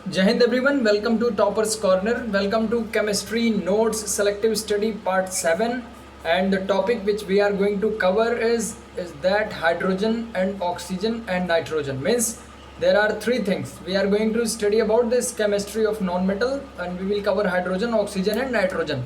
Jai Hind everyone, welcome to Topper's Corner, welcome to Chemistry Notes Selective Study Part 7, and the topic which we are going to cover is that hydrogen and oxygen and nitrogen. Means there are three things. We are going to study about this chemistry of non-metal and we will cover hydrogen, oxygen and nitrogen.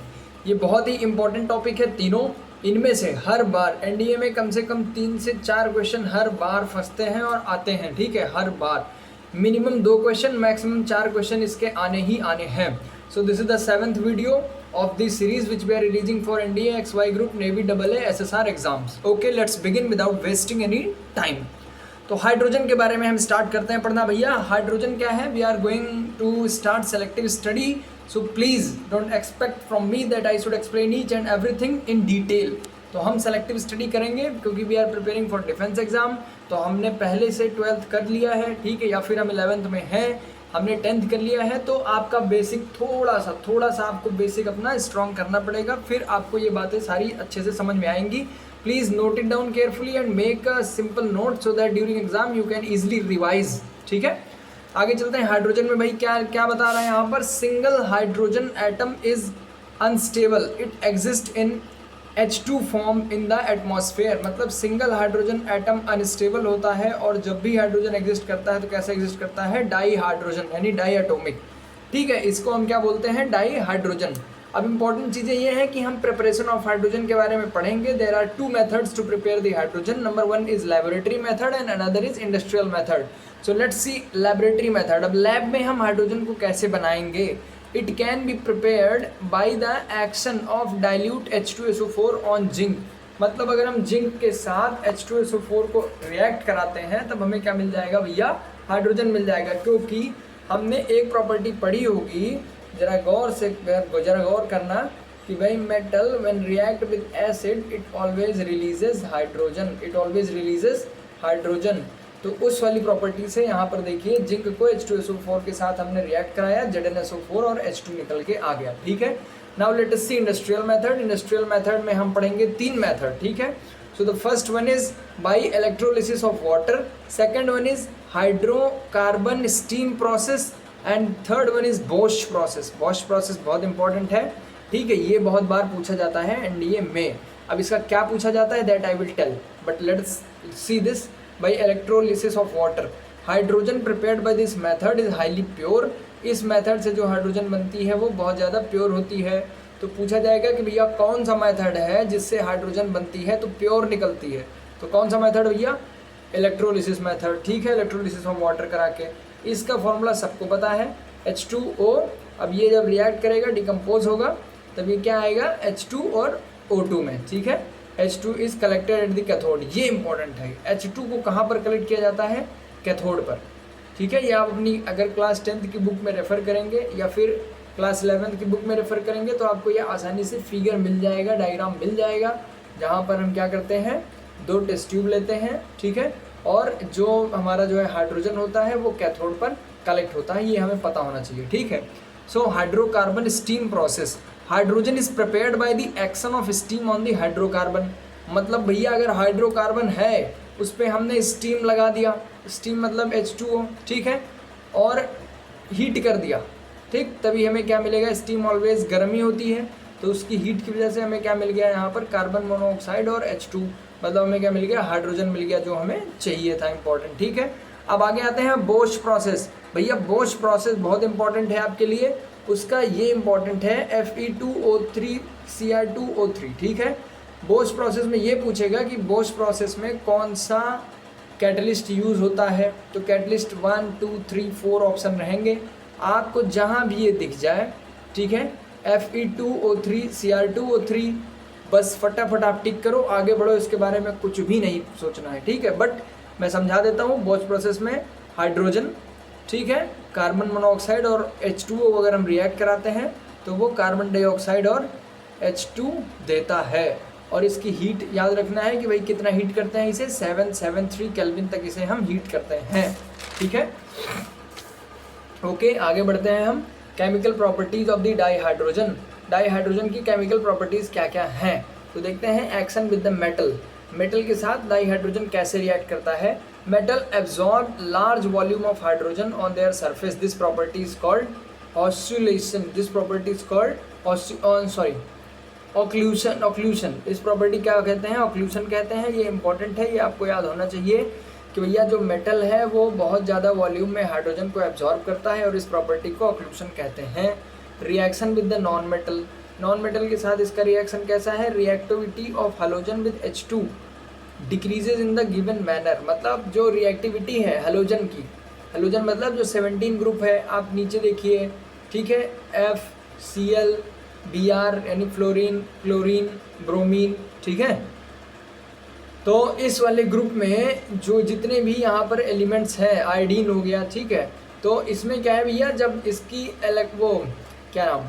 ये बहुत ही important topic है तीनों. इनमें से हर बार NDA में कम से कम 3 से 4 question हर बार फंसते हैं और आते हैं. ठीक है, हर बार मिनिमम 2 क्वेश्चन, मैक्सिमम 4 क्वेश्चन इसके आने ही आने हैं. So this is the 7th video of this series which we are releasing for NDA, XY group, navy, AA, SSR exams. Okay, let's begin without wasting any time. तो hydrogen के बारे में हम स्टार्ट करते हैं पढ़ना. भैया हाइड्रोजन क्या है? We are going to start selective study, so please don't expect from me that I should explain each and everything in detail. तो हम सेलेक्टिव स्टडी करेंगे क्योंकि we are preparing for defence exam. तो हमने पहले से 12th कर लिया है, ठीक है, या फिर हम 11th में हैं, हमने 10th कर लिया है. तो आपका बेसिक थोड़ा सा आपको बेसिक अपना स्ट्रॉन्ग करना पड़ेगा, फिर आपको ये बातें सारी अच्छे से समझ में आएंगी. Please note it down carefully and make a simple note so that during exam you can easily revise. ठीक है, आगे चलते हैं. हाइड्रोजन में भाई क्या क्या बता रहा है यहाँ पर? Single hydrogen atom is unstable, it exist in H2 form in the atmosphere. मतलब सिंगल हाइड्रोजन एटम अनस्टेबल होता है और जब भी हाइड्रोजन एग्जिस्ट करता है तो कैसे एग्जिस्ट करता है? डाई हाइड्रोजन, यानी डाई एटोमिक. ठीक है, इसको हम क्या बोलते हैं? Di hydrogen. अब इंपॉर्टेंट चीज़ें ये हैं कि हम प्रिपरेशन ऑफ हाइड्रोजन के बारे में पढ़ेंगे. There are 2 methods to prepare the hydrogen. Number 1 is laboratory method and another is industrial method. So let's see laboratory method. अब लैब में हम हाइड्रोजन को कैसे बनाएंगे? It can be prepared by the action of dilute H2SO4 on zinc. मतलब अगर हम zinc के साथ H2SO4 को रिएक्ट कराते हैं तब हमें क्या मिल जाएगा भैया? हाइड्रोजन मिल जाएगा. क्योंकि हमने एक प्रॉपर्टी पढ़ी होगी, जरा गौर करना कि भाई metal when react with acid it always releases hydrogen. तो उस वाली प्रॉपर्टी से यहाँ पर देखिए जिंक को H2SO4 के साथ हमने रिएक्ट कराया, ZnSO4 और H2 निकल के आ गया. ठीक है, नाउ लेट अस सी इंडस्ट्रियल मेथड. इंडस्ट्रियल मेथड में हम पढ़ेंगे 3 मेथड. ठीक है, so the first one is by electrolysis of water, second one is hydrocarbon steam process and third one is Bose process. Bose process बहुत important है. ठीक है, ये बहुत बार पूछा जाता है एनडीए में. अब इसका क्या पूछा जाता है that I will tell, but let's see this. by electrolysis of water, hydrogen prepared by this method is highly pure. इस मेथड से जो हाइड्रोजन बनती है वो बहुत ज़्यादा प्योर होती है. तो पूछा जाएगा कि भैया कौन सा मेथड है जिससे हाइड्रोजन बनती है तो प्योर निकलती है? तो कौन सा मेथड भैया? Electrolysis method. ठीक है, इलेक्ट्रोलिसिस ऑफ वाटर करा के. इसका फॉर्मूला सबको पता है, H2O. अब ये जब रिएक्ट करेगा, डिकम्पोज होगा, तब ये क्या आएगा? H2 और O2 में. ठीक है, H2 is collected at the cathode. ये इंपॉर्टेंट है. H2 को कहाँ पर कलेक्ट किया जाता है? कैथोड पर. ठीक है, ये आप अपनी अगर क्लास 10th की बुक में रेफ़र करेंगे या फिर क्लास 11th की बुक में रेफ़र करेंगे तो आपको ये आसानी से फिगर मिल जाएगा, डायग्राम मिल जाएगा, जहाँ पर हम क्या करते हैं? 2 टेस्ट ट्यूब लेते हैं. ठीक है, और जो हमारा जो है हाइड्रोजन होता है वो कैथोड पर कलेक्ट होता है. ये हमें पता होना चाहिए. ठीक है, so hydrocarbon steam process. Hydrogen is prepared by the action of steam on the hydrocarbon. मतलब भैया अगर हाइड्रोकार्बन है उस पर हमने स्टीम लगा दिया, स्टीम मतलब H2O, ठीक है, और हीट कर दिया, ठीक, तभी हमें क्या मिलेगा? स्टीम ऑलवेज गर्म ही होती है, तो उसकी हीट की वजह से हमें क्या मिल गया यहाँ पर? कार्बन मोनोऑक्साइड और H2. मतलब हमें क्या मिल गया? हाइड्रोजन मिल गया, जो हमें चाहिए था. इंपॉर्टेंट. ठीक है, अब आगे आते हैं बोश प्रोसेस. भैया बोश प्रोसेस बहुत इंपॉर्टेंट है आपके लिए. उसका ये इंपॉर्टेंट है Fe2O3 Cr2O3. ठीक है, बोश प्रोसेस में ये पूछेगा कि बोश प्रोसेस में कौन सा कैटलिस्ट यूज़ होता है. तो कैटलिस्ट 1, 2, 3, 4 ऑप्शन रहेंगे. आपको जहाँ भी ये दिख जाए, ठीक है, Fe2O3 Cr2O3, बस फटाफट आप टिक करो, आगे बढ़ो. इसके बारे में कुछ भी नहीं सोचना है. ठीक है, बट मैं समझा देता हूँ. बोश प्रोसेस में हाइड्रोजन, ठीक है, कार्बन मोनोऑक्साइड और H2O अगर हम रिएक्ट कराते हैं तो वो कार्बन डाइऑक्साइड और H2 देता है. और इसकी हीट याद रखना है कि भाई कितना हीट करते हैं इसे? 773 केल्विन तक इसे हम हीट करते हैं. ठीक है, ओके, आगे बढ़ते हैं हम. Chemical properties of the dihydrogen. Dihydrogen की केमिकल प्रॉपर्टीज़ क्या क्या हैं? तो देखते हैं. Action with the metal. Metal के साथ डाई हाइड्रोजन कैसे रिएक्ट करता है? Metal absorb large volume of hydrogen on their surface, this property is called oscillation, this property is called occlusion. Occlusion इस प्रॉपर्टी क्या कहते हैं? ऑक्लूशन कहते हैं। ये इंपॉर्टेंट है, ये आपको याद होना चाहिए कि भैया जो मेटल है वो बहुत ज़्यादा वॉल्यूम में हाइड्रोजन को एब्जॉर्ब करता है और इस प्रॉपर्टी को ऑक्लूशन कहते हैं। Reaction with the non metal, non metal के साथ इसका रिएक्शन कैसा है? Reactivity of halogen with H2 decreases in the given manner, मतलब जो रिएक्टिविटी है हैलोजन की, हैलोजन मतलब जो 17 ग्रुप है, आप नीचे देखिए, ठीक है, FCl Br यानी फ्लोरीन, क्लोरीन, ब्रोमीन, ठीक है। तो इस वाले ग्रुप में जो जितने भी यहाँ पर एलिमेंट्स हैं, आयोडीन हो गया, ठीक है, तो इसमें क्या है भैया, जब इसकी वो क्या नाम,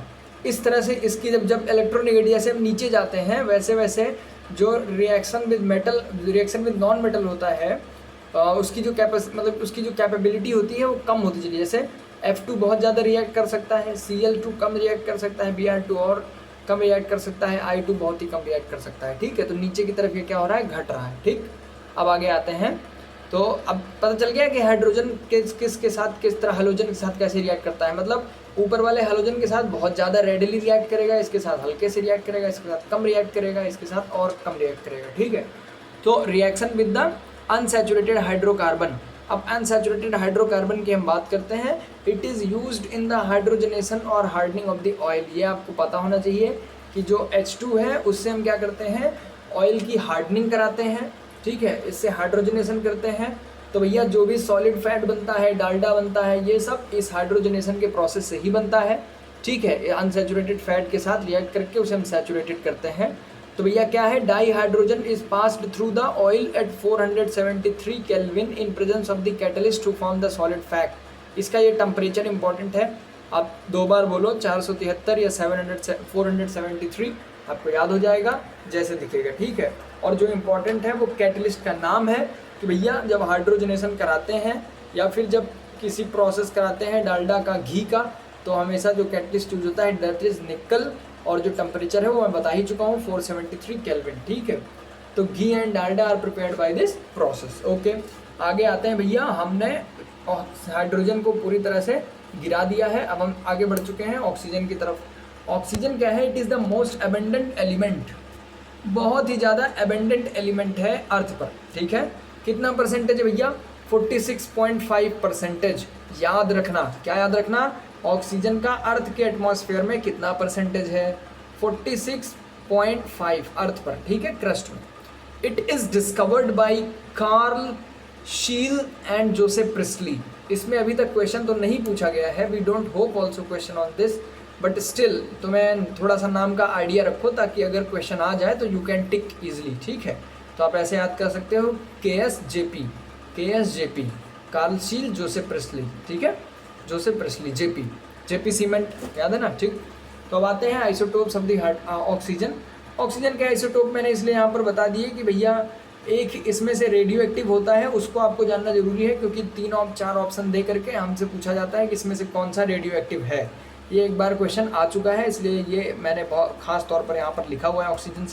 इस तरह से इसकी जब इलेक्ट्रोनेगेटिव जैसे हम नीचे जाते हैं वैसे वैसे जो reaction with metal, reaction with non metal होता है, उसकी जो मतलब उसकी जो कैपेबिलिटी होती है वो कम होती चली। जैसे F2 बहुत ज़्यादा रिएक्ट कर सकता है, Cl2 कम रिएक्ट कर सकता है, Br2 और कम रिएक्ट कर सकता है, I2 बहुत ही कम रिएक्ट कर सकता है, ठीक है। तो नीचे की तरफ ये क्या हो रहा है? घट रहा है, ठीक। अब आगे आते हैं, तो अब पता चल गया कि हाइड्रोजन किसके साथ, किस तरह हैलोजन के साथ कैसे रिएक्ट करता है। मतलब ऊपर वाले हैलोजन के साथ बहुत ज़्यादा रेडिली रिएक्ट करेगा, इसके साथ हल्के से रिएक्ट करेगा, इसके साथ कम रिएक्ट करेगा, इसके साथ और कम रिएक्ट करेगा, ठीक है। तो reaction with the unsaturated hydrocarbon, अब अनसैचुरेटेड हाइड्रोकार्बन की हम बात करते हैं। It is used in the hydrogenation और हार्डनिंग ऑफ द ऑयल, ये आपको पता होना चाहिए कि जो H2 है उससे हम क्या करते हैं? ऑयल की हार्डनिंग कराते हैं, ठीक है, इससे हाइड्रोजनेशन करते हैं। तो भैया जो भी सॉलिड फैट बनता है, डालडा बनता है, ये सब इस हाइड्रोजनेशन के प्रोसेस से ही बनता है, ठीक है। अनसैचुरेटेड फैट के साथ रिएक्ट करके उसे हम सैचुरेटेड करते हैं। तो भैया क्या है? Dihydrogen is passed through the oil at 473 kelvin in presence of the catalyst to form the solid fat. इसका ये टेम्परेचर इंपॉर्टेंट है, आप 2 बार बोलो, 473 या 473, आपको याद हो जाएगा जैसे दिखेगा, ठीक है। और जो इम्पोर्टेंट है वो कैटलिस्ट का नाम है कि भैया जब हाइड्रोजनेशन कराते हैं या फिर जब किसी प्रोसेस कराते हैं डालडा का, घी का, तो हमेशा जो कैटलिस्ट यूज होता है दैट इज निकल, और जो टेम्परेचर है वो मैं बता ही चुका हूँ 473 केल्विन, ठीक है। तो ghee and Dalda are prepared by this process, okay. आगे आते हैं भैया, हमने हाइड्रोजन को पूरी तरह से गिरा दिया है, अब हम आगे बढ़ चुके हैं ऑक्सीजन की तरफ। ऑक्सीजन क्या है? It is the most abundant element, बहुत ही ज़्यादा एबेंडेंट एलिमेंट है अर्थ पर, ठीक है। कितना परसेंटेज है भैया? 46.5%। याद रखना, क्या याद रखना? ऑक्सीजन का अर्थ के एटमॉस्फेयर में कितना परसेंटेज है? 46.5 अर्थ पर, ठीक है, क्रस्ट में। It is discovered by Carl Scheele and Joseph Priestley. इसमें अभी तक क्वेश्चन तो नहीं पूछा गया है, we don't hope also question on this, but still तुम्हें थोड़ा सा नाम का आइडिया रखो ताकि अगर क्वेश्चन आ जाए तो यू कैन टिक ईजिली, ठीक है। तो आप ऐसे याद कर सकते हो, KSJP, कार्ल शील, जोसेफ प्रिस्टली, ठीक है, जोसेफ प्रिस्टली, जेपी सीमेंट, याद है ना, ठीक। तो अब आते हैं isotopes of the oxygen. Oxygen के आइसोटोप मैंने इसलिए यहाँ पर बता दिए कि भैया एक इसमें से रेडियो एक्टिव होता है, उसको आपको जानना जरूरी है क्योंकि 3-4 ऑप्शन दे करके हमसे पूछा जाता है कि इसमें से कौन सा रेडियो एक्टिव है। ये एक बार क्वेश्चन आ चुका है, इसलिए ये मैंने बहुत खास तौर पर यहाँ पर लिखा हुआ है। ऑक्सीजन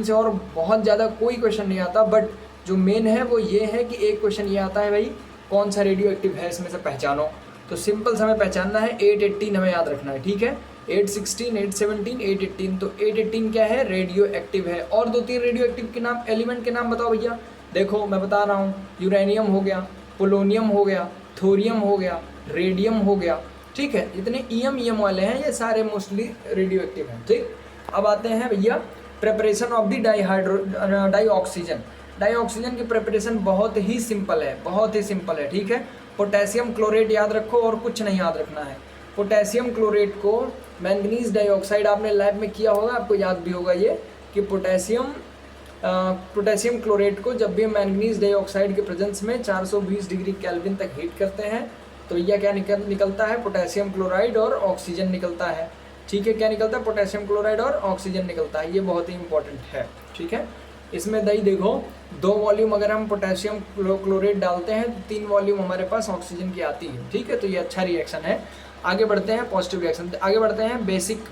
से और बहुत ज़्यादा कोई क्वेश्चन नहीं आता, बट जो मेन है वो ये है कि एक क्वेश्चन ये आता है भाई कौन सा रेडियो एक्टिव है इसमें से पहचानो। तो सिंपल से हमें पहचानना है, 818 हमें याद रखना है, ठीक है। 816, 817, 818, तो 818 क्या है? रेडियो एक्टिव है। और 2-3 रेडियो एक्टिव के नाम, एलिमेंट के नाम बताओ भैया। देखो मैं बता रहा हूँ, यूरेनियम हो गया, पोलोनियम हो गया, थोरियम हो गया, रेडियम हो गया, ठीक है। जितने ईएम वाले हैं ये सारे मोस्टली रेडियो एक्टिव हैं, ठीक। अब आते हैं भैया प्रिपरेशन ऑफ द डाईऑक्सीजन। डाईऑक्सीजन की प्रिपरेशन बहुत ही सिंपल है, ठीक है। पोटेशियम क्लोरेट याद रखो और कुछ नहीं याद रखना है। पोटेशियम क्लोरेट को मैंगनीज डाइऑक्साइड, आपने लैब में किया होगा, आपको याद भी होगा ये कि पोटेशियम क्लोरेट को जब भी मैंगनीज डाइऑक्साइड के प्रेजेंस में 420 डिग्री केल्विन तक हीट करते हैं तो यह क्या निकलता है? पोटेशियम क्लोराइड और ऑक्सीजन निकलता है, ठीक है। क्या निकलता है? पोटेशियम क्लोराइड और ऑक्सीजन निकलता है। ये बहुत ही इंपॉर्टेंट है, ठीक है। इसमें दही देखो, 2 वॉल्यूम अगर हम पोटेशियम क्लोराइड डालते हैं तो 3 वॉल्यूम हमारे पास ऑक्सीजन की आती है, ठीक है। तो ये अच्छा रिएक्शन है। आगे बढ़ते हैं पॉजिटिव रिएक्शन, आगे बढ़ते हैं basic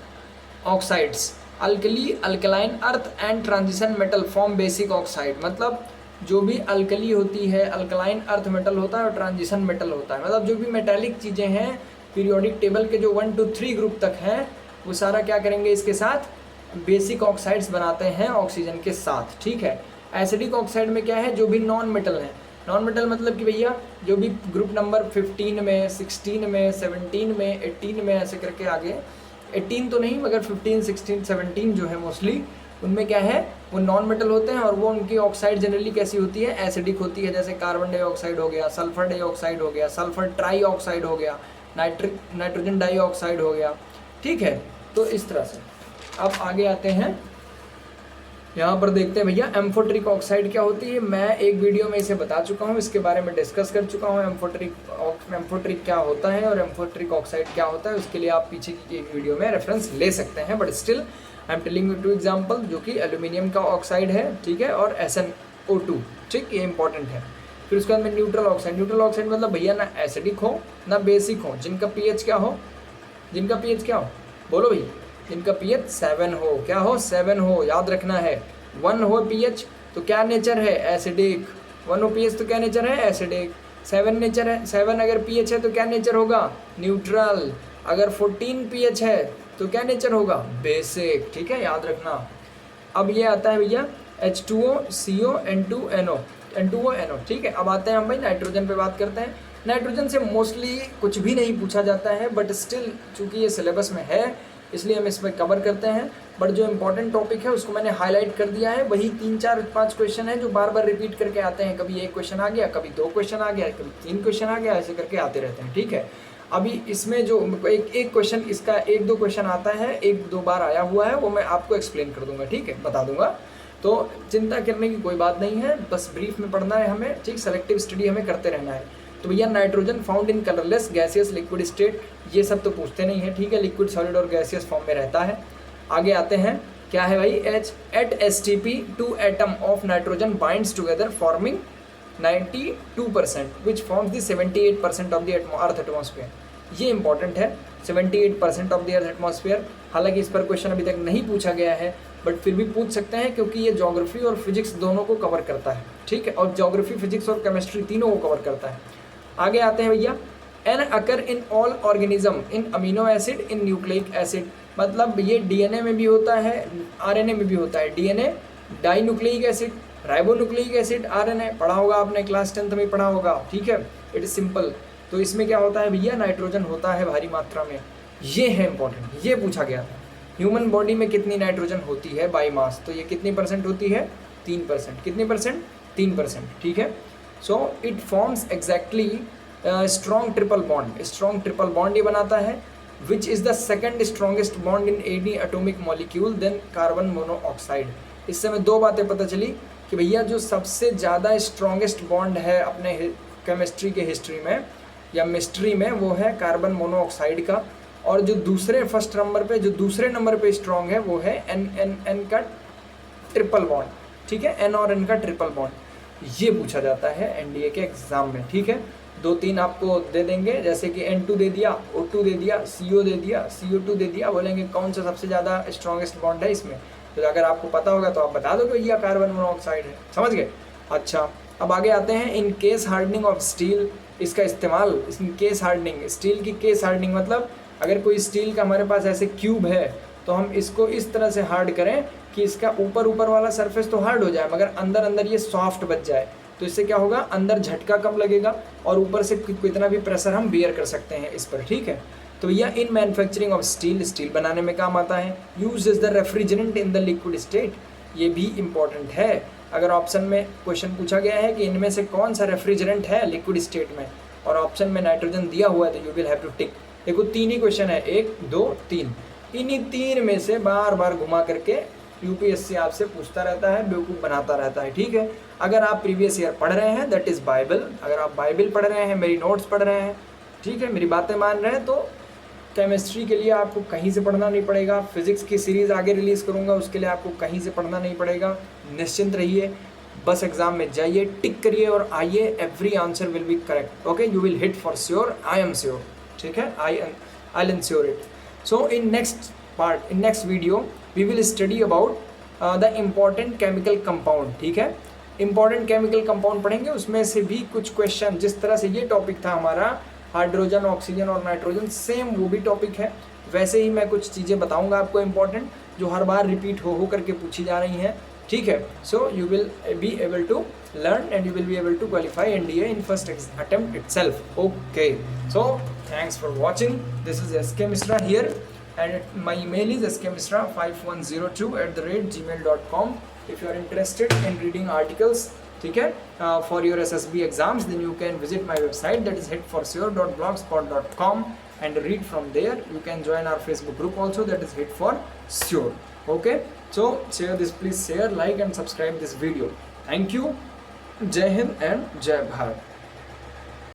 oxides. Alkali alkaline earth and transition metal form basic oxide, मतलब जो भी अल्कली होती है, अल्कलाइन अर्थ मेटल होता है और ट्रांजिशन मेटल होता है, मतलब जो भी मेटेलिक चीज़ें हैं पीरियोडिक टेबल के जो 1 to 3 ग्रुप तक हैं वो सारा क्या करेंगे इसके साथ बेसिक ऑक्साइड्स बनाते हैं ऑक्सीजन के साथ, ठीक है। एसिडिक ऑक्साइड में क्या है, जो भी नॉन मेटल है, नॉन मेटल मतलब कि भैया जो भी ग्रुप नंबर 15 में, 16 में, 17 में, 18 में ऐसे करके आगे, 18 तो नहीं मगर 15, 16, 17 जो है मोस्टली उनमें क्या है वो नॉन मेटल होते हैं और वो उनकी ऑक्साइड जनरली कैसी होती है, एसिडिक होती है। जैसे कार्बन डाइऑक्साइड हो गया, सल्फर डाइऑक्साइड हो गया, सल्फर ट्राई ऑक्साइड हो गया, नाइट्रोजन डाइऑक्साइड हो गया, ठीक है। तो इस तरह से अब आगे आते हैं, यहाँ पर देखते हैं भैया एम्फोटेरिक ऑक्साइड क्या होती है। मैं एक वीडियो में इसे बता चुका हूँ, इसके बारे में डिस्कस कर चुका हूँ एम्फोटेरिक क्या होता है और एम्फोटेरिक ऑक्साइड क्या होता है, उसके लिए आप पीछे की एक वीडियो में रेफरेंस ले सकते हैं। But still I am telling you 2 example, जो कि एल्यूमिनियम का ऑक्साइड है, ठीक है, और SnO2, ठीक, ये इंपॉर्टेंट है। फिर उसके बाद में न्यूट्रल ऑक्साइड, न्यूट्रल ऑक्साइड मतलब भैया ना एसिडिक हो ना बेसिक हो, जिनका pH क्या हो, जिनका pH क्या हो, बोलो भैया, जिनका pH 7 हो, क्या हो, 7 हो, याद रखना है। 1 हो pH तो क्या नेचर है, एसिडिक, 1 हो pH तो क्या नेचर है, एसिडिक। 7 नेचर है, 7 अगर pH है तो क्या नेचर होगा, न्यूट्रल। अगर 14 pH है तो क्या नेचर होगा, बेसिक, ठीक है, याद रखना। अब ये आता है भैया H2O CO N2NO, N2O, ठीक है। अब आते हैं हम भाई नाइट्रोजन पे बात करते हैं। नाइट्रोजन से मोस्टली कुछ भी नहीं पूछा जाता है, बट स्टिल चूंकि ये सिलेबस में है इसलिए हम इसमें कवर करते हैं। बट जो इंपॉर्टेंट टॉपिक है उसको मैंने हाईलाइट कर दिया है। वही 3, 4, 5 क्वेश्चन है जो बार बार रिपीट करके आते हैं, कभी 1 क्वेश्चन आ गया, कभी 2 क्वेश्चन आ गया, कभी 3 क्वेश्चन आ गया, ऐसे करके आते रहते हैं, ठीक है। अभी इसमें जो एक क्वेश्चन, इसका 1-2 क्वेश्चन आता है, 1-2 बार आया हुआ है, वो मैं आपको एक्सप्लेन कर दूंगा, ठीक है, बता दूंगा। तो चिंता करने की कोई बात नहीं है, बस ब्रीफ में पढ़ना है हमें, ठीक, सेलेक्टिव स्टडी हमें करते रहना है। तो भैया nitrogen found in colourless gaseous liquid state, ये सब तो पूछते नहीं है, ठीक है, लिक्विड सॉलिड और गैसियस फॉर्म में रहता है। आगे आते हैं, क्या है भाई, at STP 2 atom of nitrogen binds together forming 92% which forms the 78% of the earth atmosphere. ये इंपॉर्टेंट है, 78% ऑफ द अर्थ एटमॉस्फेयर। हालांकि इस पर क्वेश्चन अभी तक नहीं पूछा गया है, बट फिर भी पूछ सकते हैं क्योंकि ये ज्योग्राफी और फिजिक्स दोनों को कवर करता है, ठीक है, और ज्योग्राफी, फिजिक्स और केमिस्ट्री तीनों को कवर करता है। आगे आते हैं भैया, N occur in all organism in amino acid in nucleic acid, मतलब ये DNA में भी होता है, RNA में भी होता है। DNA di nucleic acid, ribonucleic acid, RNA पढ़ा होगा आपने, क्लास 10th में पढ़ा होगा, ठीक है, इट इज सिंपल। तो इसमें क्या होता है भैया, नाइट्रोजन होता है भारी मात्रा में, ये है इंपॉर्टेंट, ये पूछा गया था। ह्यूमन बॉडी में कितनी नाइट्रोजन होती है बाई मास, तो ये कितनी % होती है, 3%। कितनी %, 3%, ठीक है। So it forms exactly strong triple bond, strong triple bond ये बनाता है, which is the second strongest bond in any atomic molecule then carbon monoxide. इससे हमें 2 बातें पता चली कि भैया जो सबसे ज़्यादा स्ट्रॉन्गेस्ट बॉन्ड है अपने केमिस्ट्री के हिस्ट्री में या मिस्ट्री में, वो है कार्बन मोनोऑक्साइड का, और जो फर्स्ट नंबर पे, जो दूसरे नंबर पे स्ट्रॉन्ग है वो है एन का ट्रिपल बॉन्ड, ठीक है, N और N का ट्रिपल बॉन्ड। ये पूछा जाता है NDA के एग्जाम में, ठीक है। 2-3 आपको दे देंगे, जैसे कि N2 दे दिया, O2 दे दिया, CO दे दिया, CO2 दे दिया, बोलेंगे कौन सा सबसे ज़्यादा स्ट्रॉन्गेस्ट बॉन्ड है इसमें, तो अगर आपको पता होगा तो आप बता दो कि भैया कार्बन मोनोऑक्साइड है, समझ गए। अच्छा, अब आगे आते हैं, in case hardening of steel, इसका इस्तेमाल, इन केस हार्डनिंग, स्टील की केस हार्डनिंग मतलब अगर कोई स्टील का हमारे पास ऐसे क्यूब है तो हम इसको इस तरह से हार्ड करें कि इसका ऊपर वाला सरफेस तो हार्ड हो जाए मगर अंदर ये सॉफ्ट बच जाए, तो इससे क्या होगा, अंदर झटका कम लगेगा और ऊपर से कितना भी प्रेशर हम बियर कर सकते हैं इस पर, ठीक है। तो यह in manufacturing of steel, steel बनाने में काम आता है। Use is the refrigerant in the liquid state, ये भी इंपॉर्टेंट है। अगर ऑप्शन में क्वेश्चन पूछा गया है कि इनमें से कौन सा रेफ्रिजरेंट है लिक्विड स्टेट में, और ऑप्शन में नाइट्रोजन दिया हुआ है, तो you will have two tick. देखो 3 ही क्वेश्चन है, 1, 2, 3, इन्हीं 3 में से बार बार घुमा करके यूपीएससी आपसे पूछता रहता है, बेवकूफ़ बनाता रहता है, ठीक है। अगर आप प्रीवियस ईयर पढ़ रहे हैं, दैट इज़ बाइबल, अगर आप बाइबल पढ़ रहे हैं, मेरी नोट्स पढ़ रहे हैं, ठीक है, मेरी बातें मान रहे हैं, तो केमिस्ट्री के लिए आपको कहीं से पढ़ना नहीं पड़ेगा। फिजिक्स की सीरीज़ आगे रिलीज़ करूँगा, उसके लिए आपको कहीं से पढ़ना नहीं पड़ेगा, निश्चिंत रहिए, बस एग्जाम में जाइए, टिक करिए और आइए, every answer will be correct, okay, you will hit for sure, I am sure, ठीक है, I will insure it. So in next part, in next video we will study about the important chemical compound, ठीक है। Important chemical compound पढ़ेंगे, उसमें से भी कुछ question, जिस तरह से ये टॉपिक था हमारा हाइड्रोजन, ऑक्सीजन और नाइट्रोजन, सेम वो भी टॉपिक है, वैसे ही मैं कुछ चीज़ें बताऊंगा आपको इंपॉर्टेंट, जो हर बार रिपीट हो करके पूछी जा रही हैं, ठीक है। So you will be able to learn and you will be able to qualify NDA in first attempt itself. Okay, so thanks for watching. This is SK Misra here, and my email is skmisra5102@gmail.com. If you are interested in reading articles, ठीक है, for your SSB exams, then you can visit my website, that is hitforsure.blogspot.com, and read from there. You can join our Facebook group also, that is Hit for Sure. Okay, so share this, please share, like and subscribe this video. Thank you. जय Hind and जय भारत।